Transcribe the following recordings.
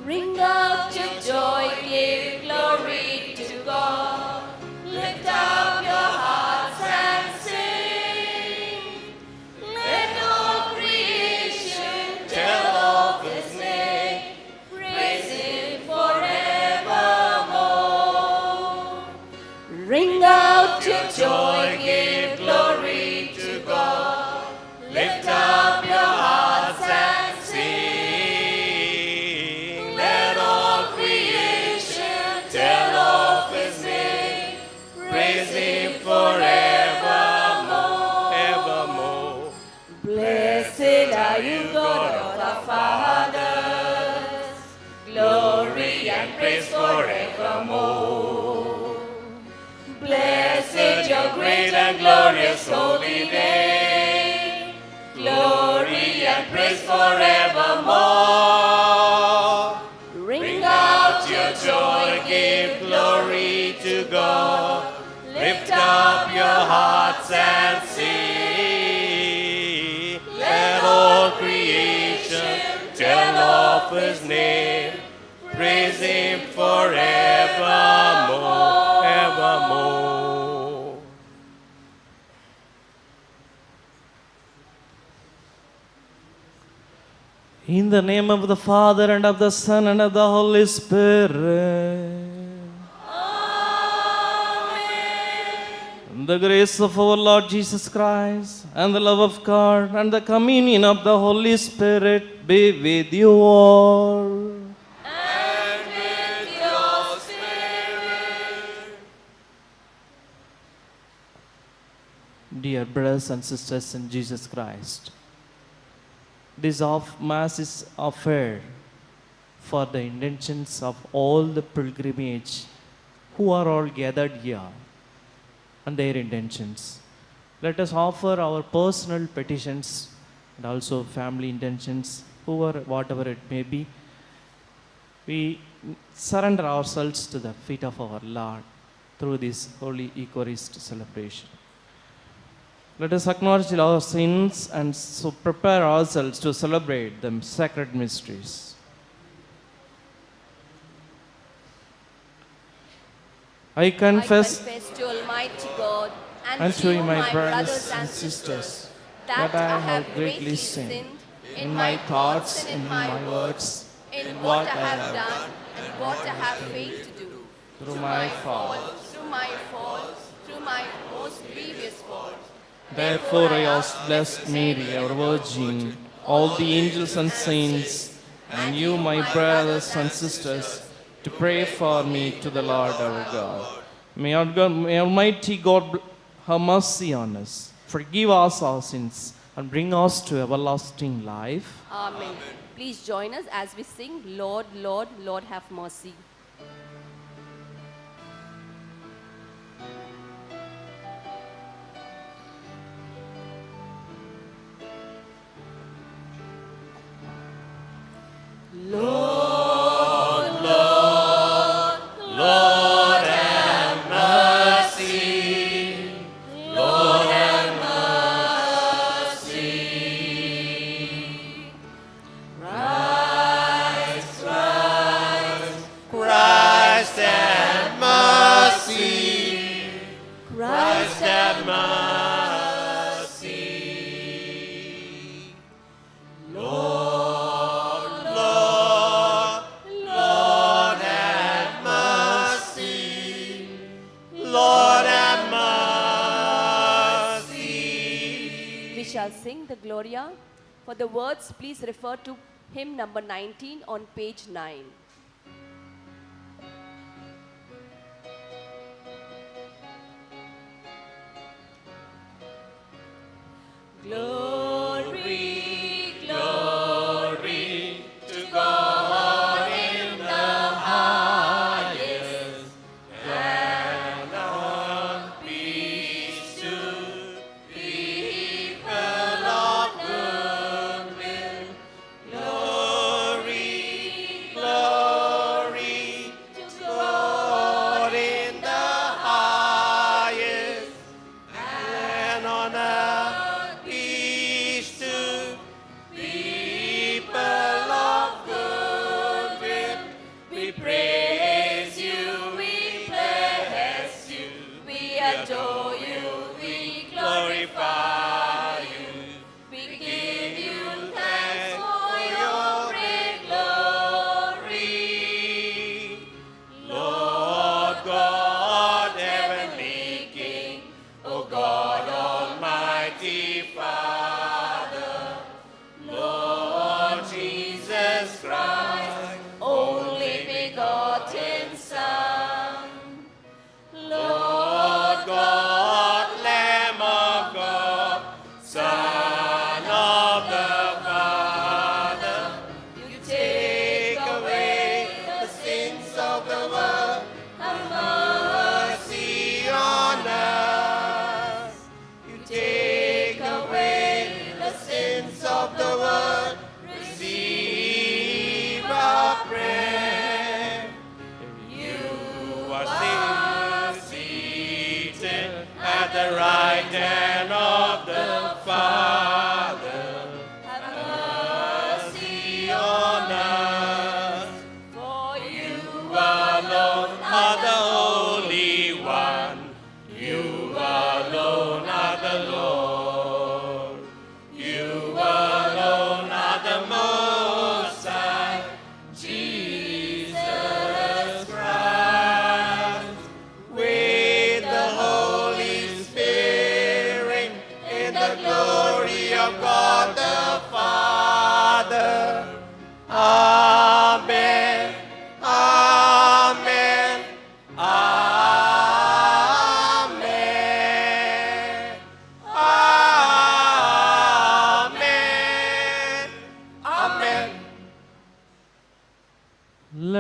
Ring out your joy, give glory to God. Lift up your hearts and sing. Let all creation tell of His name. Praise Him forevermore. Ring out your joy, give glory to God. Lift up your hearts and sing. Let all creation tell of His name. Praise Him forevermore. Evermore. Blessed are you, God of our fathers. Glory and praise forevermore. Blessed your great and glorious holy name. Glory and praise forevermore. Ring out your joy, give glory to God. Lift up your hearts and sing. Let all creation tell of His name. Praise Him forevermore. Evermore. In the name of the Father, and of the Son, and of the Holy Spirit. Amen. The grace of our Lord Jesus Christ, and the love of God, and the communion of the Holy Spirit be with you all. And with your spirit. Dear brothers and sisters in Jesus Christ, this Mass is offered for the intentions of all the pilgrimage who are all gathered here and their intentions. Let us offer our personal petitions and also family intentions, whatever it may be. We surrender ourselves to the feet of our Lord through this Holy Eucharist celebration. Let us acknowledge our sins and so prepare ourselves to celebrate the sacred mysteries. I confess to Almighty God and to you, my brothers and sisters, that I have greatly sinned in my thoughts, in my words, in what I have done and what I have failed to do. through my fault. Through my most grievous fault. Therefore I ask Blessed Mary, our Virgin, all the angels and saints, and you, my brothers and sisters, to pray for me to the Lord our God. May Almighty God have mercy on us, forgive us our sins, and bring us to everlasting life. Amen. Please join us as we sing, Lord, Lord, Lord, have mercy. Lord, Lord, Lord, have mercy. Lord, have mercy. Christ, Christ, Christ have mercy. Christ, have mercy. Lord, Lord, Lord have mercy. Lord have mercy. we shall sing the Gloria. For the words, please refer to hymn number 19 on page 9. Glory, glory to God in the highest, and on peace to people of good will. Glory, glory to God in the highest, And on earth peace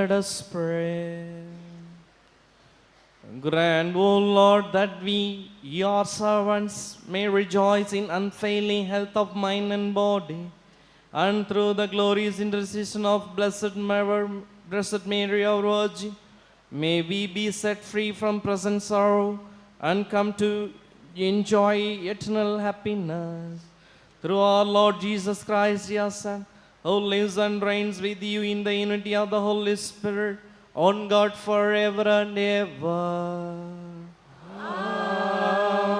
Let us pray. Grant, O Lord, that we, your servants, may rejoice in unfailing health of mind and body, and through the glorious intercession of Blessed Mary, our Virgin, may we be set free from present sorrow and come to enjoy eternal happiness. Through our Lord Jesus Christ, your Son, who lives and reigns with you in the unity of the Holy Spirit, on God forever and ever. Amen.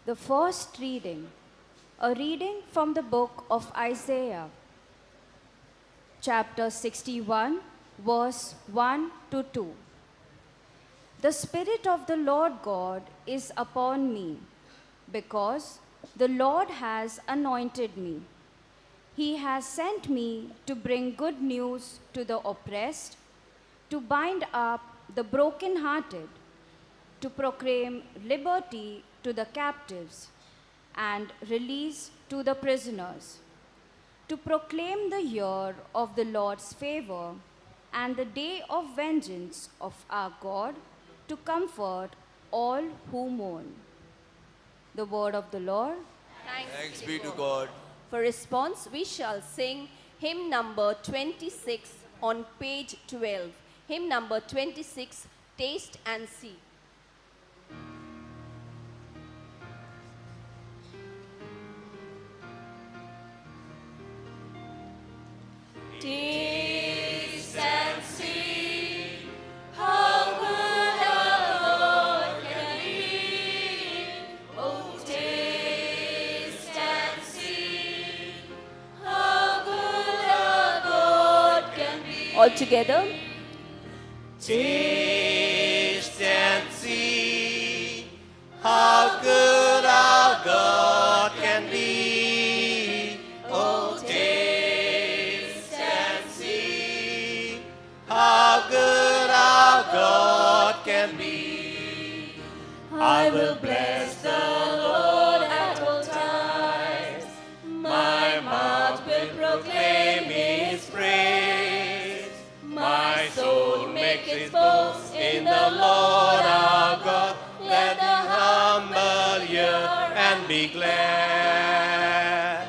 The first reading, a reading from the book of Isaiah, chapter 61, verse 1 to 2. The Spirit of the Lord God is upon me, because the Lord has anointed me. He has sent me to bring good news to the oppressed, to bind up the brokenhearted, to proclaim liberty to the captives and release to the prisoners, to proclaim the year of the Lord's favor and the day of vengeance of our God, to comfort all who mourn. The word of the Lord. Thanks be to God. For response, we shall sing hymn number 26 on page 12. Hymn number 26, Taste and See. Taste and see how good our Lord can be. Oh, taste and see how good our God can be. All together. Taste and see how good our God can be. Oh, taste and see how good our God can be. I will bless the Lord at all times. My mouth will proclaim His praise. My soul makes its boast in the Lord our God. Let the humble hear and be glad.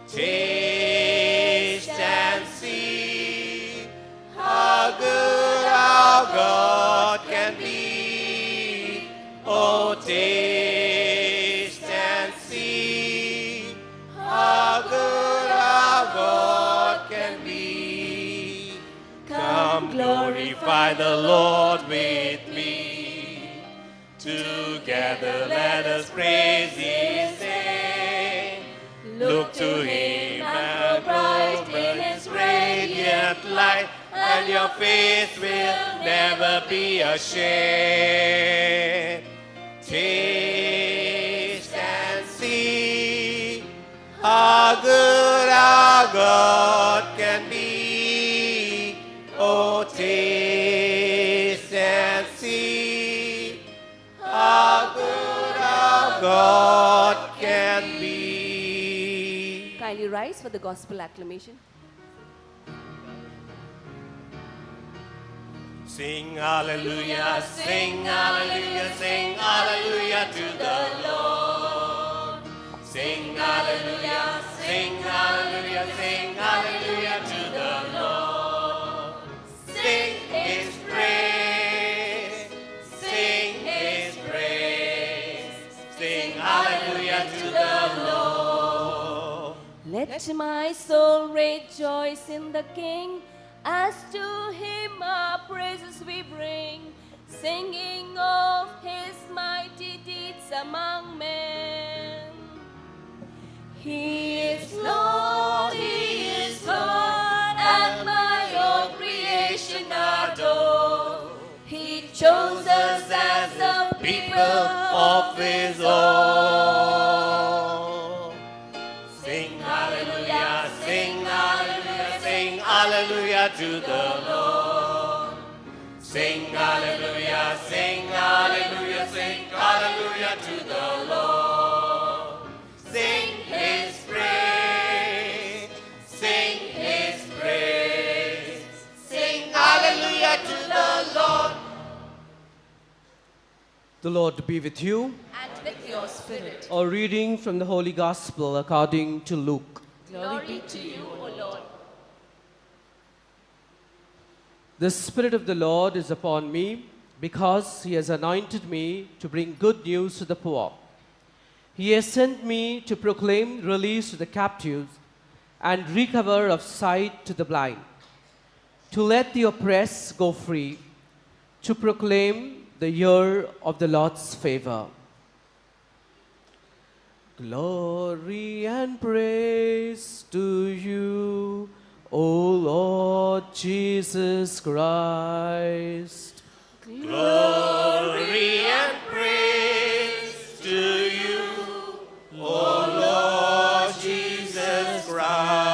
Taste and see how good our God can be. Oh, taste and see how good our God can be. Come glorify the Lord with me. Together let us praise His name. Look to Him and bright in His radiant light, and your face will never be ashamed. Taste and see how good our God can be. Oh, taste and see how good our God can be. Kindly rise for the gospel acclamation. Sing hallelujah, sing hallelujah, sing hallelujah to the Lord. Sing hallelujah, sing hallelujah, sing hallelujah to the Lord. Sing His praise, sing His praise, sing hallelujah to the Lord. Let my soul rejoice in the King, as to Him our praises we bring, singing of His mighty deeds among men. He is Lord, He is God, and my own creation adore. He chose us as a people Of His own. Sing hallelujah, sing hallelujah, sing hallelujah to the Lord. Sing hallelujah, sing hallelujah, sing hallelujah to the Lord. Sing his praise, sing his praise. Sing hallelujah to the Lord. The Lord be with you. And with your spirit. A reading from the Holy Gospel according to Luke. Glory to you, O Lord. The Spirit of the Lord is upon me, because he has anointed me to bring good news to the poor. He has sent me to proclaim release to the captives and recover of sight to the blind, to let the oppressed go free, to proclaim the year of the Lord's favor. Glory and praise to you, O Lord Jesus Christ. Glory and praise to you, O Lord Jesus Christ.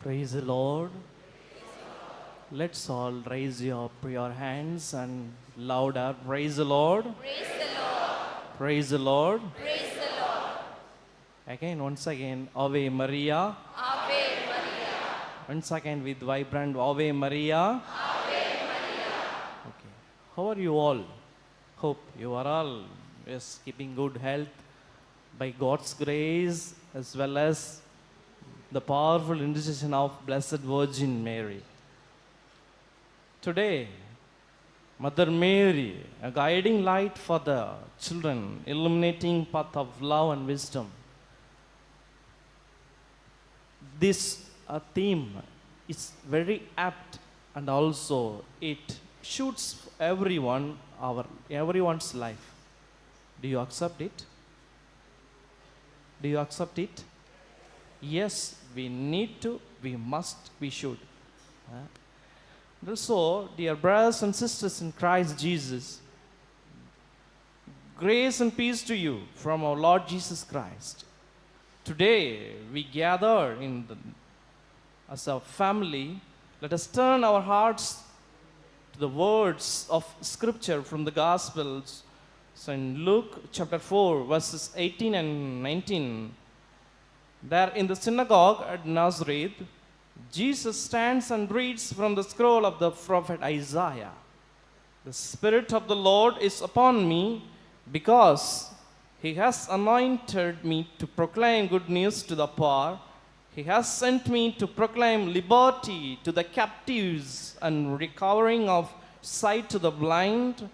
Praise the Lord. Let's all raise your hands and louder. Praise the Lord. Praise the Lord. Praise the Lord. Praise the Lord. Again, once again, Ave Maria. Ave Maria. Once again with vibrant Ave Maria. Ave Maria. Okay. How are you all? Hope you are all keeping good health by God's grace, as well as the powerful intercession of Blessed Virgin Mary. Today, Mother Mary, a guiding light for the children, illuminating path of love and wisdom. This theme is very apt, and also it shoots everyone's life. Do you accept it? Do you accept it? Yes, we need to, we must, we should. Also, dear brothers and sisters in Christ Jesus, grace and peace to you from our Lord Jesus Christ. Today, we gather as a family. Let us turn our hearts to the words of Scripture from the Gospels. So in Luke chapter 4, verses 18 and 19, there in the synagogue at Nazareth, Jesus stands and reads from the scroll of the prophet Isaiah. The Spirit of the Lord is upon me, because he has anointed me to proclaim good news to the poor. He has sent me to proclaim liberty to the captives and recovering of sight to the blind,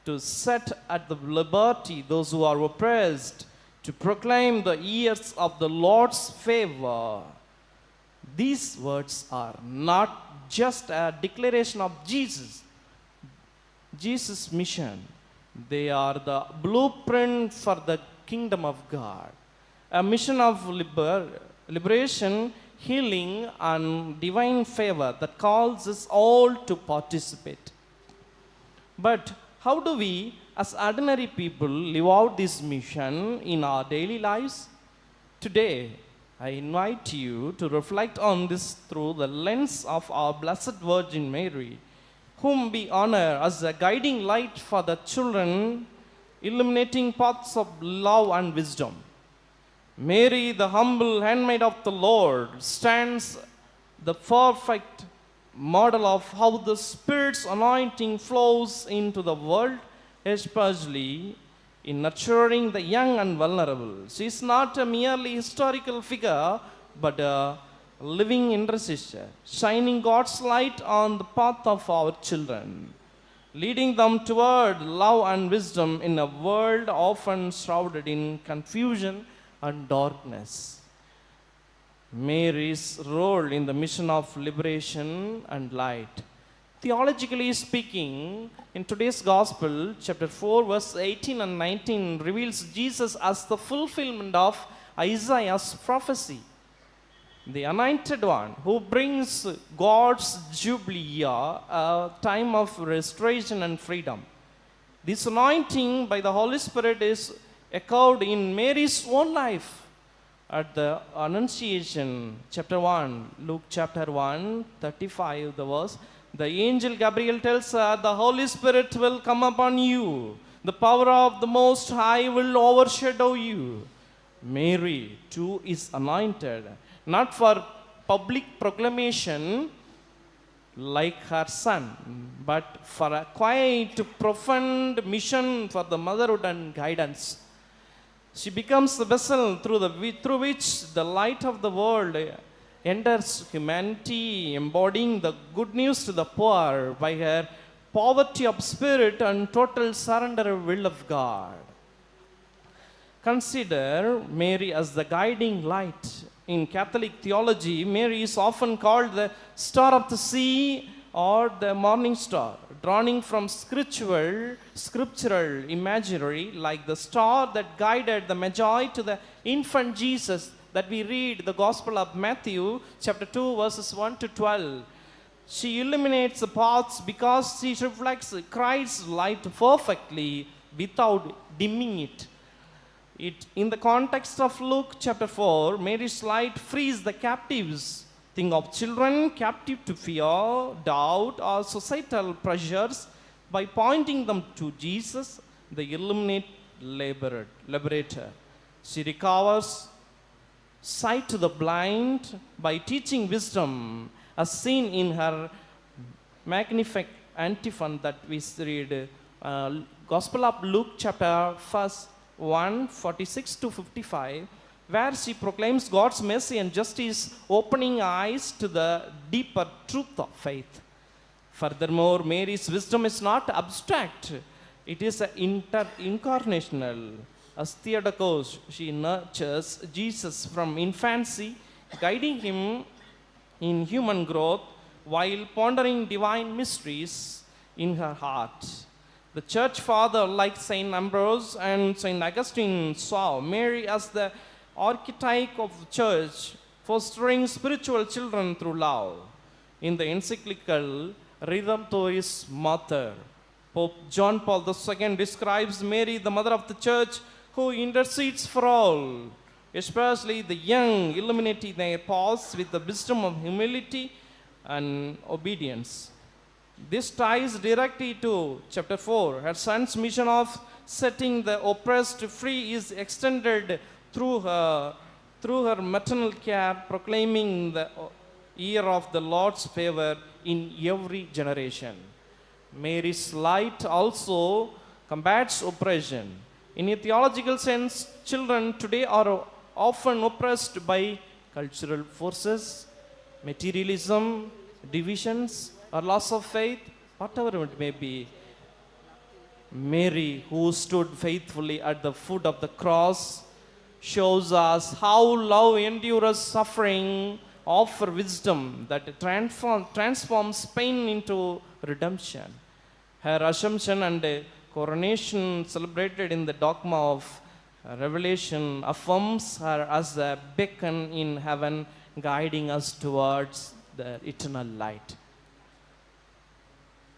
to set at the liberty those who are oppressed, to proclaim the years of the Lord's favor. These words are not just a declaration of Jesus' mission. They are the blueprint for the kingdom of God. A mission of liberation, healing, and divine favor that calls us all to participate. But how do we, as ordinary people, live out this mission in our daily lives? Today, I invite you to reflect on this through the lens of our Blessed Virgin Mary, whom we honor as a guiding light for the children, illuminating paths of love and wisdom. Mary, the humble handmaid of the Lord, stands the perfect model of how the Spirit's anointing flows into the world, especially in nurturing the young and vulnerable. She is not a merely historical figure, but a living intercessor, shining God's light on the path of our children, leading them toward love and wisdom in a world often shrouded in confusion and darkness. Mary's role in the mission of liberation and light. Theologically speaking, in today's Gospel, chapter 4, verse 18 and 19 reveals Jesus as the fulfillment of Isaiah's prophecy. The anointed one who brings God's jubilee year, a time of restoration and freedom. This anointing by the Holy Spirit is echoed in Mary's own life. At the Annunciation, chapter 1, Luke chapter 1, 35, the verse, the angel Gabriel tells her, the Holy Spirit will come upon you. The power of the Most High will overshadow you. Mary, too, is anointed, not for public proclamation like her son, but for a quiet, profound mission for the motherhood and guidance. She becomes the vessel through which the light of the world enters humanity, embodying the good news to the poor by her poverty of spirit and total surrender of will of God. Consider Mary as the guiding light. In Catholic theology, Mary is often called the star of the sea or the morning star, drawing from scriptural imagery like the star that guided the Magi to the infant Jesus that we read the Gospel of Matthew chapter 2 verses 1 to 12. She illuminates the paths because she reflects Christ's light perfectly without dimming it. In the context of Luke chapter 4, Mary's light frees the captives. Think of children captive to fear, doubt, or societal pressures by pointing them to Jesus, the illuminate liberator. She recovers sight to the blind by teaching wisdom, as seen in her magnific antiphon that we read, Gospel of Luke chapter 1, 46 to 55, where she proclaims God's mercy and justice, opening eyes to the deeper truth of faith. Furthermore, Mary's wisdom is not abstract, it is incarnational. As Theotokos, she nurtures Jesus from infancy, guiding him in human growth while pondering divine mysteries in her heart. The church father like St. Ambrose and St. Augustine saw Mary as the archetype of the church, fostering spiritual children through love. In the encyclical Redemptoris Mater, Pope John Paul II describes Mary, the mother of the church, who intercedes for all, especially the young, illuminating their paths with the wisdom of humility and obedience. This ties directly to chapter 4. Her son's mission of setting the oppressed free is extended through her maternal care, proclaiming the year of the Lord's favor in every generation. Mary's light also combats oppression. In a theological sense, children today are often oppressed by cultural forces, materialism, divisions, or loss of faith, whatever it may be. Mary, who stood faithfully at the foot of the cross, shows us how love endures suffering, offer wisdom that transforms pain into redemption. Her Assumption and coronation, celebrated in the dogma of Revelation, affirms her as a beacon in heaven, guiding us towards the eternal light.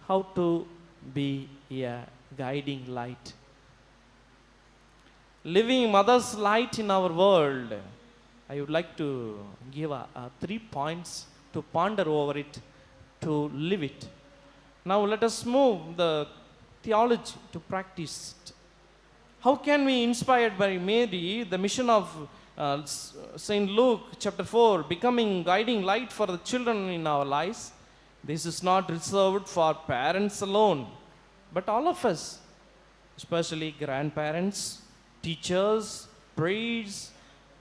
How to be a guiding light? Living Mother's light in our world. I would like to give 3 points to ponder over it, to live it. Now let us move the theology to practice it. How can we, inspired by Mary, the mission of St. Luke chapter 4, becoming guiding light for the children in our lives? This is not reserved for parents alone, but all of us, especially grandparents, teachers, priests,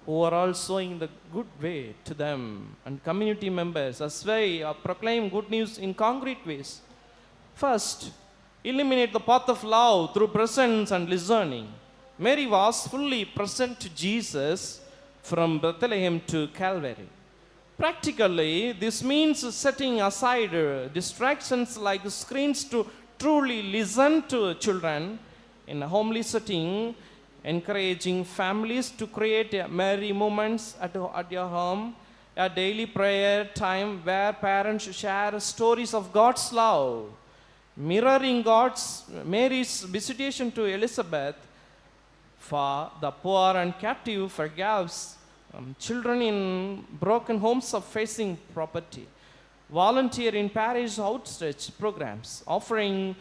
who are all showing the good way to them, and community members as we proclaim good news in concrete ways. First, illuminate the path of love through presence and listening. Mary was fully present to Jesus from Bethlehem to Calvary. Practically, this means setting aside distractions like screens to truly listen to children in a homely setting, encouraging families to create merry moments at your home, a daily prayer time where parents share stories of God's love, mirroring Mary's visitation to Elizabeth. For the poor and captive, forgives children in broken homes of facing poverty. Volunteer in parish outreach programs, offering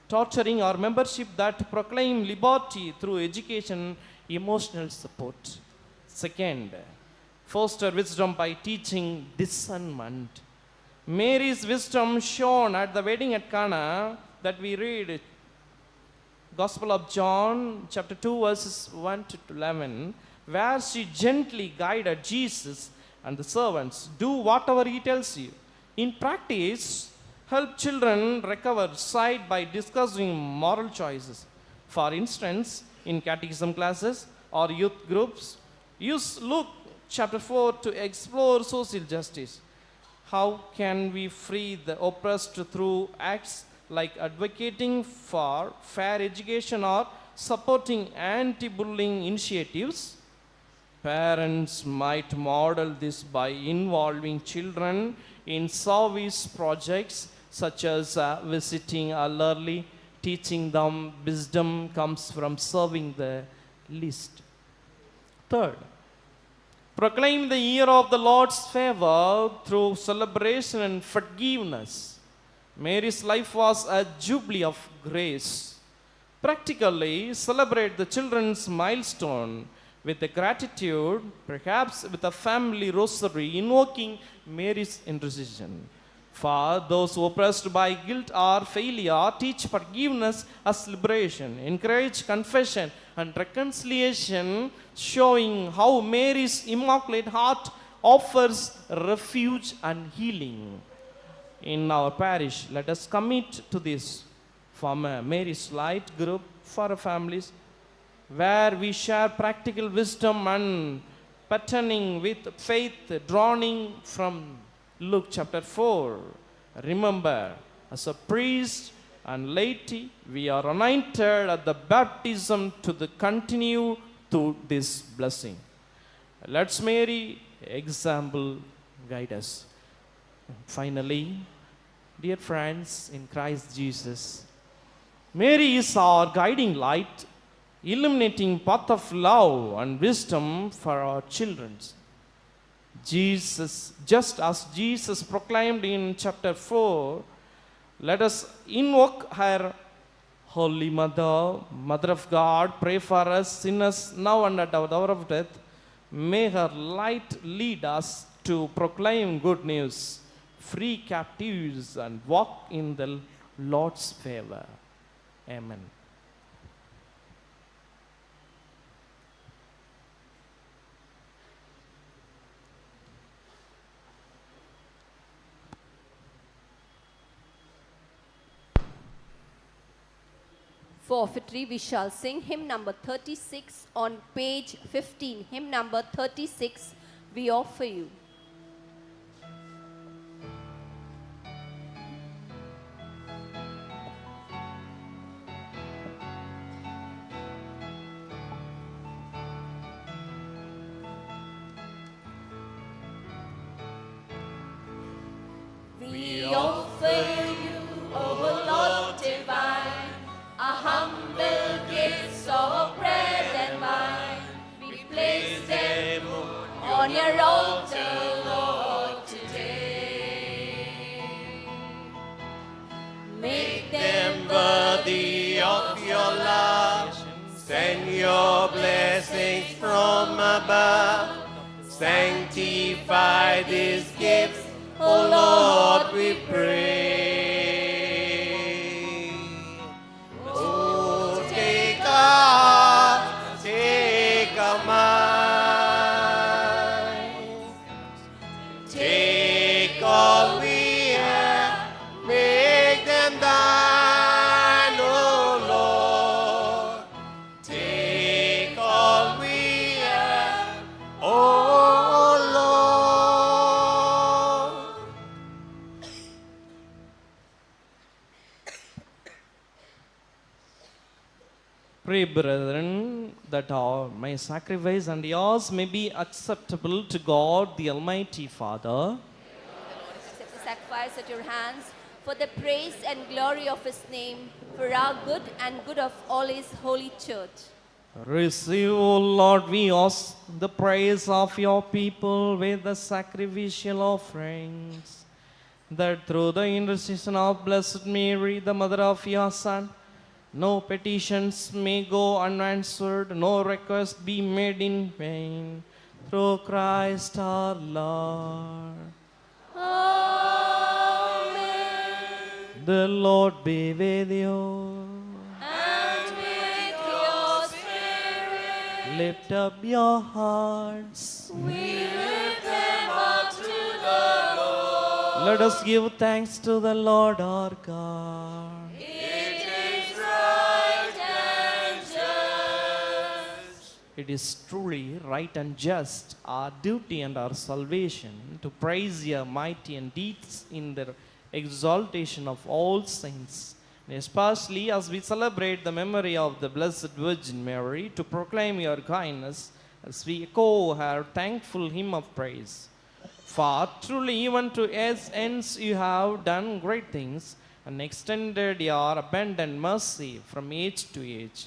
torturing or membership that proclaim liberty through education, emotional support. Second, foster wisdom by teaching discernment. Mary's wisdom shown at the wedding at Cana that we read, Gospel of John, chapter 2, verses 1 to 11, where she gently guided Jesus and the servants. Do whatever he tells you. In practice, help children recover sight by discussing moral choices. For instance, in catechism classes or youth groups, use Luke chapter 4 to explore social justice. How can we free the oppressed through acts like advocating for fair education or supporting anti-bullying initiatives? Parents might model this by involving children in service projects such as visiting elderly, teaching them wisdom comes from serving the least. Third, proclaim the year of the Lord's favor through celebration and forgiveness. Mary's life was a jubilee of grace. Practically celebrate the children's milestone with a gratitude, perhaps with a family rosary, invoking Mary's intercession. For those oppressed by guilt or failure, teach forgiveness as liberation. Encourage confession and reconciliation, showing how Mary's Immaculate Heart offers refuge and healing. In our parish, let us commit to this. Form a Mary's Light group for families, where we share practical wisdom and patterning with faith, drawing from Luke chapter 4. Remember, as a priest and laity, we are anointed at the baptism to continue to this blessing. Let's Mary example guide us. Finally, dear friends in Christ Jesus, Mary is our guiding light, illuminating path of love and wisdom for our children. Jesus, just as Jesus proclaimed in chapter 4, let us invoke her Holy Mother, Mother of God, pray for us sinners now and at our hour of death. May her light lead us to proclaim good news, free captives, and walk in the Lord's favor. Amen. For offertory, we shall sing hymn number 36 on page 15. Hymn number 36, we offer you. We offer you, O Lord divine, a humble gifts of bread and wine. We place them on your altar, Lord, today. Make them worthy of your love. Send your blessings from above. Sanctify these gifts, O Lord, we pray. Oh, take our hearts, take our minds, take all we have, make them thine, O Lord. Take all we have, O Lord. brethren, that my sacrifice and yours may be acceptable to God the Almighty Father. Accept the sacrifice at your hands for the praise and glory of his name, for our good and good of all his holy church. Receive, O Lord, we ask the praise of your people with the sacrificial offerings, that through the intercession of Blessed Mary, the mother of your Son, no petitions may go unanswered, no request be made in vain. Through Christ our Lord. Amen. The Lord be with you. And with your spirit, Lift up your hearts. we lift them up to the Lord. Let us give thanks to the Lord our God. It is right and just. It is truly right and just, our duty and our salvation, to praise your mighty and deeds in the exaltation of all saints, and especially as we celebrate the memory of the Blessed Virgin Mary, to proclaim your kindness as we echo her thankful hymn of praise. For truly even to its ends you have done great things, and extended your abundant mercy from age to age.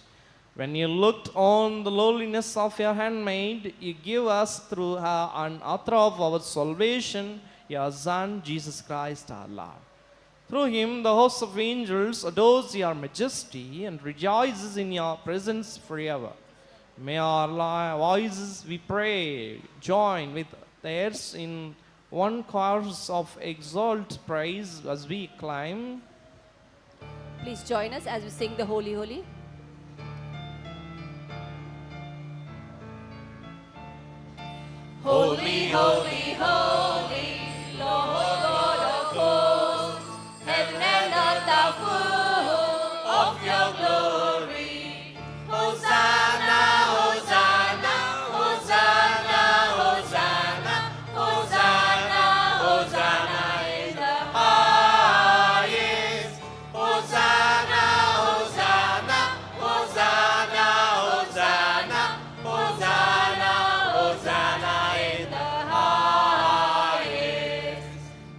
When you looked on the lowliness of your handmaid, you give us through her an author of our salvation, your Son, Jesus Christ our Lord. Through him, the host of angels adores your majesty and rejoices in your presence forever. May our voices, we pray, join with theirs in one chorus of exalt praise as we climb. Please join us as we sing the Holy Holy. Holy, holy, holy, Lord God of hosts, heaven and earth are full of your glory. Hosanna, Hosanna, Hosanna, Hosanna, Hosanna, Hosanna in the highest. Hosanna, Hosanna, Hosanna, Hosanna, Hosanna, Hosanna in the highest.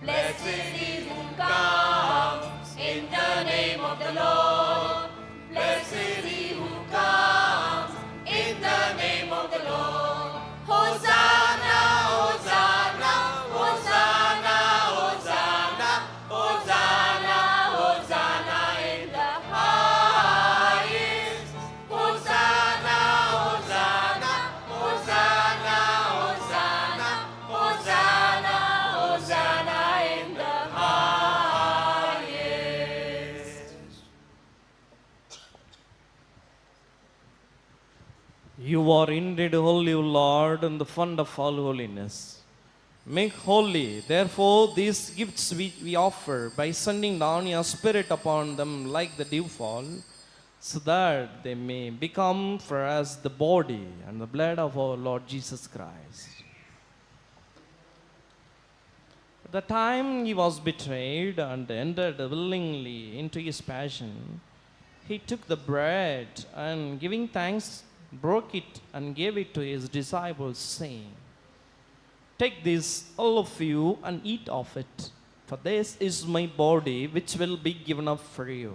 Blessed is he who comes in the name of the Lord. Blessed is he who comes in the name of the Lord. Hosanna, Hosanna, Hosanna, Hosanna, Hosanna, Hosanna in the highest. Hosanna, Hosanna, Hosanna, Hosanna, Hosanna, Hosanna in the highest. You are indeed holy, O Lord, and the fount of all holiness. Make holy, therefore, these gifts we offer by sending down your Spirit upon them like the dewfall, so that they may become for us the body and the blood of our Lord Jesus Christ. At the time he was betrayed and entered willingly into his passion, he took the bread and, giving thanks, broke it and gave it to his disciples, saying, "Take this, all of you, and eat of it, for this is my body which will be given up for you."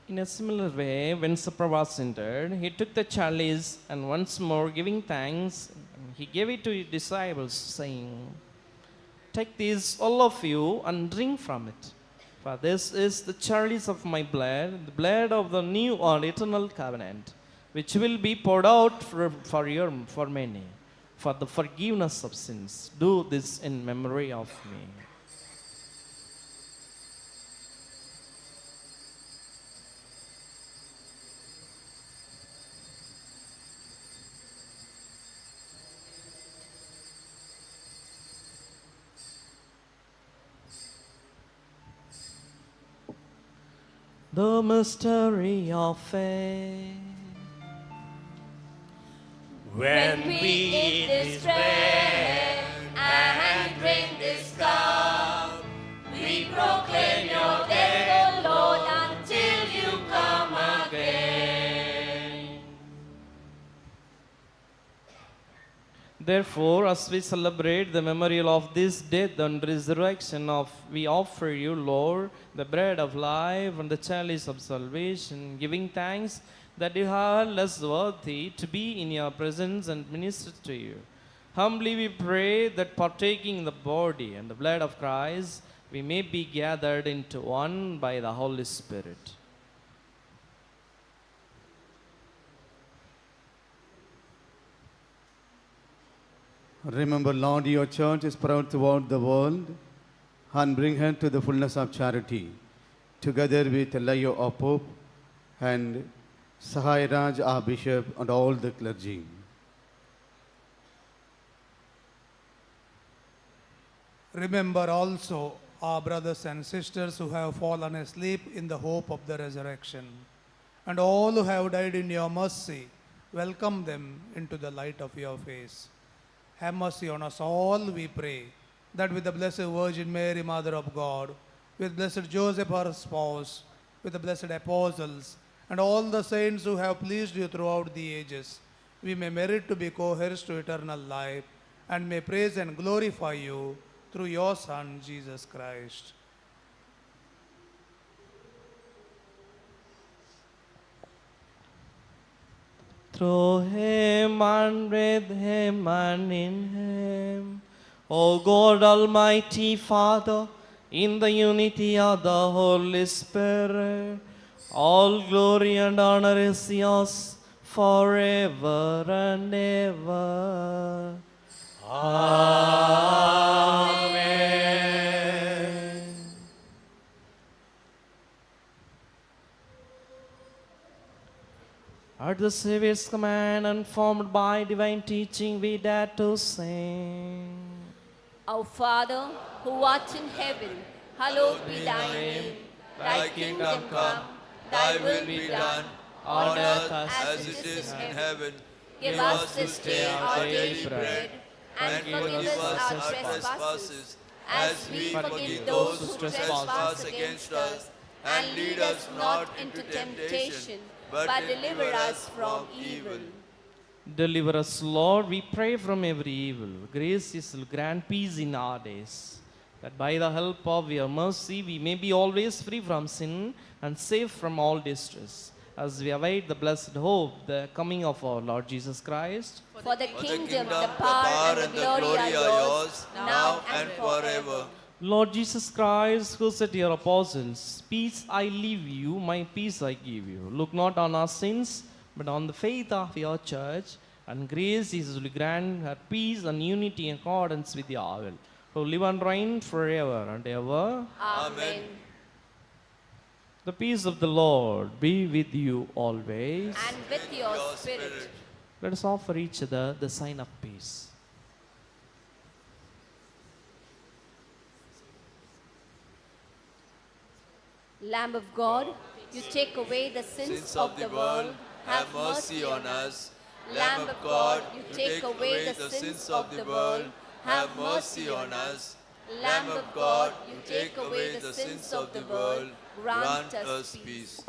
In a similar way, when supper was ended, he took the chalice and once more giving thanks, he gave it to his disciples, saying, "Take this, all of you, and drink from it. For this is the chalice of my blood, the blood of the new and eternal covenant, which will be poured out for many, for the forgiveness of sins. Do this in memory of me." The mystery of faith. When we eat this bread and drink this cup, we proclaim your death, O Lord, until you come again. Therefore, as we celebrate the memorial of this death and resurrection we offer you, Lord, the bread of life and the chalice of salvation, giving thanks that you are less worthy to be in your presence and minister to you. Humbly we pray that partaking the body and the blood of Christ, we may be gathered into one by the Holy Spirit. Remember, Lord, your church is proud throughout the world, and bring her to the fullness of charity, together with Leo, our Pope, and Sahai Raj, our Bishop, and all the clergy. Remember also our brothers and sisters who have fallen asleep in the hope of the resurrection, and all who have died in your mercy. Welcome them into the light of your face. Have mercy on us all, we pray, that with the Blessed Virgin Mary, Mother of God, with Blessed Joseph, her spouse, with the blessed apostles, and all the saints who have pleased you throughout the ages, we may merit to be co-heirs to eternal life, and may praise and glorify you through your Son, Jesus Christ. Through him and with him and in him, O God Almighty Father, in the unity of the Holy Spirit, all glory and honor is yours forever and ever. Amen. At the Savior's command and formed by divine teaching, we dare to sing. Our Father, who art in heaven, hallowed be thy name. Thy kingdom come, thy will be done, on earth as it is in heaven. Give us this day our daily bread, and forgive us our trespasses, as we forgive those who trespass against us. And lead us not into temptation, but deliver us from evil. Deliver us, Lord, we pray, from every evil. Gracious will grant peace in our days, that by the help of your mercy we may be always free from sin and safe from all distress, as we await the blessed hope, the coming of our Lord Jesus Christ. For the kingdom, the power, and the glory are yours, now and forever. Lord Jesus Christ, who said to your apostles, "Peace I leave you, my peace I give you," look not on our sins, but on the faith of your church, and grace Jesus will grant her peace and unity in accordance with your will, who live and reign forever and ever. Amen. The peace of the Lord be with you always. And with your spirit. Let us offer each other the sign of peace. Lamb of God, you take away the sins of the world, have mercy on us. Lamb of God, you take away the sins of the world, have mercy on us. Lamb of God, you take away the sins of the world, grant us peace.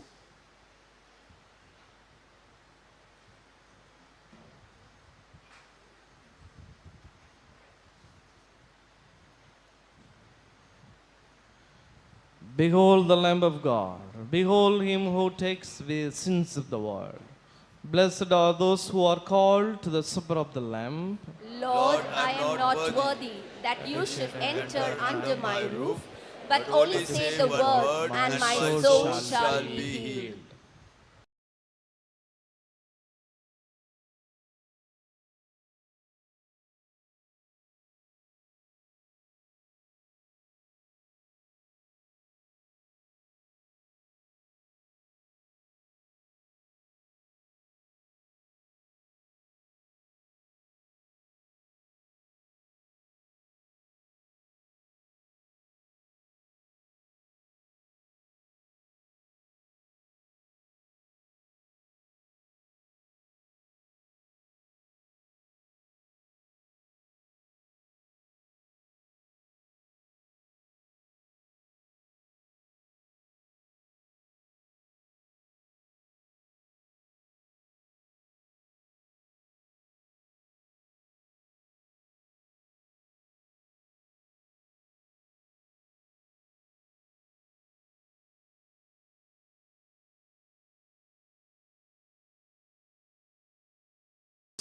Behold the Lamb of God. Behold him who takes away the sins of the world. Blessed are those who are called to the supper of the Lamb. Lord, I am not worthy that you should enter under my roof, but only say the word, and my soul shall be healed.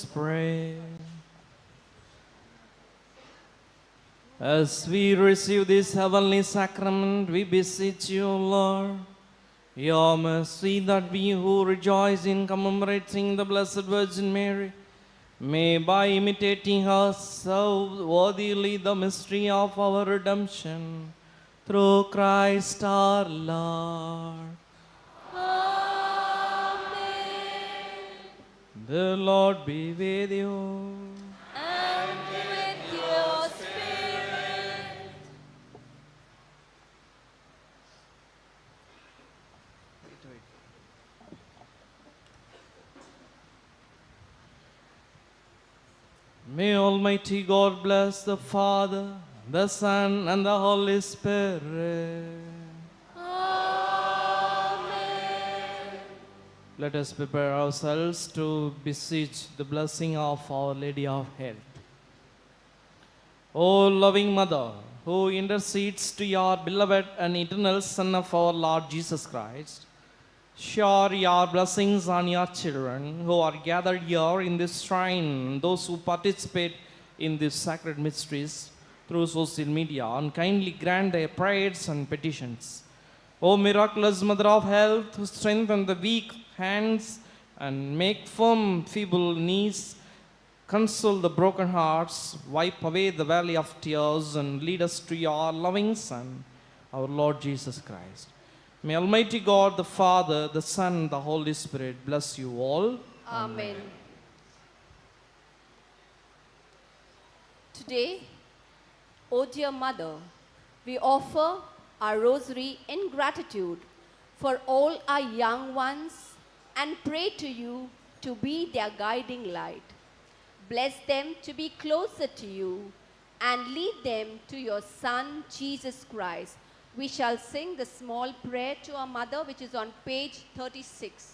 Let's pray. As we receive this heavenly sacrament, we beseech you, Lord, your mercy, that we who rejoice in commemorating the Blessed Virgin Mary may, by imitating her, serve worthily the mystery of our redemption. Through Christ our Lord. The Lord be with you. And with your spirit. May Almighty God bless the Father, the Son, and the Holy Spirit. Let us prepare ourselves to beseech the blessing of Our Lady of Health. O loving Mother, who intercedes to your beloved and eternal Son of our Lord Jesus Christ, shower your blessings on your children who are gathered here in this shrine, those who participate in these sacred mysteries through social media, and kindly grant their prayers and petitions. O miraculous Mother of Health, who strengthen the weak hands and make firm feeble knees, console the broken hearts, wipe away the valley of tears, and lead us to your loving Son, our Lord Jesus Christ. May Almighty God, the Father, the Son, and the Holy Spirit bless you all. Amen. Today, O dear Mother, we offer our rosary in gratitude for all our young ones and pray to you to be their guiding light. Bless them to be closer to you and lead them to your Son, Jesus Christ. We shall sing the small prayer to our Mother, which is on page 36.